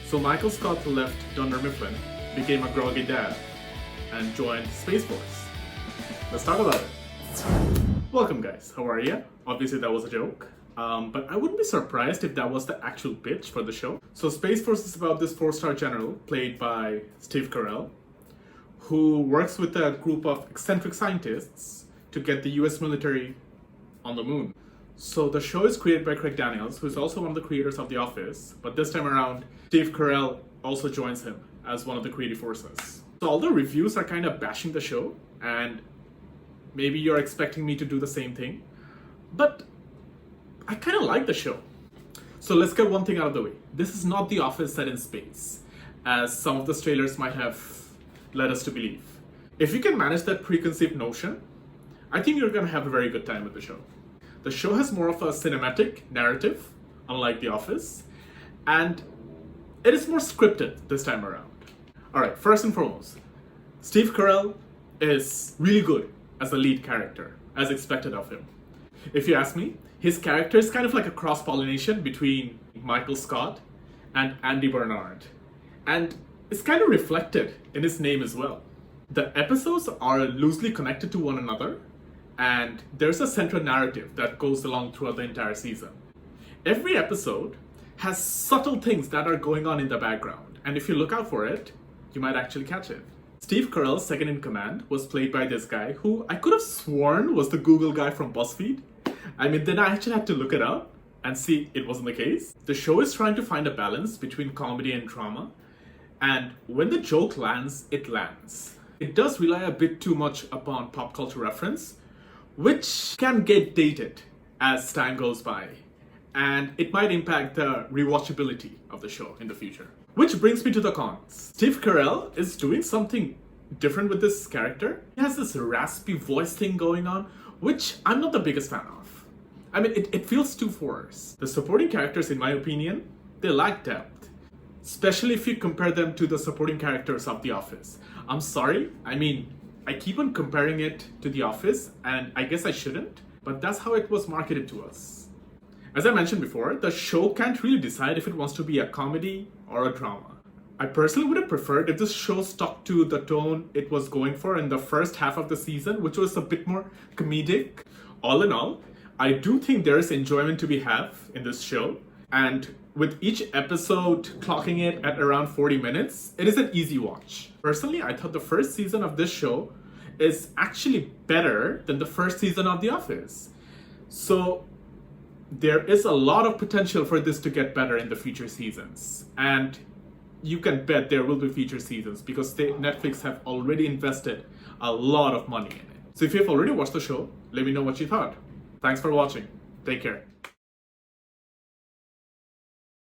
So Michael Scott left Dunder Mifflin, became a groggy dad, and joined Space Force. Let's talk about it. Welcome guys, how are you? Obviously that was a joke, but I wouldn't be surprised if that was the actual pitch for the show. So Space Force is about this 4-star general, played by Steve Carell, who works with a group of eccentric scientists to get the US military on the moon. So the show is created by Craig Daniels, who is also one of the creators of The Office, but this time around, Steve Carell also joins him as one of the creative forces. So all the reviews are kind of bashing the show, and maybe you're expecting me to do the same thing, but I kind of like the show. So let's get one thing out of the way. This is not The Office set in space, as some of the trailers might have led us to believe. If you can manage that preconceived notion, I think you're gonna have a very good time with the show. The show has more of a cinematic narrative, unlike The Office, and it is more scripted this time around. Alright, first and foremost, Steve Carell is really good as the lead character, as expected of him. If you ask me, his character is kind of like a cross-pollination between Michael Scott and Andy Bernard, and it's kind of reflected in his name as well. The episodes are loosely connected to one another, and there's a central narrative that goes along throughout the entire season. Every episode has subtle things that are going on in the background, and if you look out for it, you might actually catch it. Steve Carell's second in command was played by this guy who I could have sworn was the Google guy from BuzzFeed. I mean, then I actually had to look it up and see it wasn't the case. The show is trying to find a balance between comedy and drama, and when the joke lands, it lands. It does rely a bit too much upon pop culture reference, which can get dated as time goes by, and it might impact the rewatchability of the show in the future. Which brings me to the cons. Steve Carell is doing something different with this character. He has this raspy voice thing going on, which I'm not the biggest fan of. I mean, it feels too forced. The supporting characters, in my opinion, they lack depth, especially if you compare them to the supporting characters of The Office. I'm sorry, I mean, I keep on comparing it to The Office, and I guess I shouldn't, but that's how it was marketed to us. As I mentioned before, the show can't really decide if it wants to be a comedy or a drama. I personally would have preferred if this show stuck to the tone it was going for in the first half of the season, which was a bit more comedic. All in all, I do think there is enjoyment to be had in this show, and with each episode clocking it at around 40 minutes, it is an easy watch. Personally, I thought the first season of this show is actually better than the first season of The Office. So there is a lot of potential for this to get better in the future seasons. And you can bet there will be future seasons because Netflix have already invested a lot of money in it. So if you've already watched the show, let me know what you thought. Thanks for watching. Take care.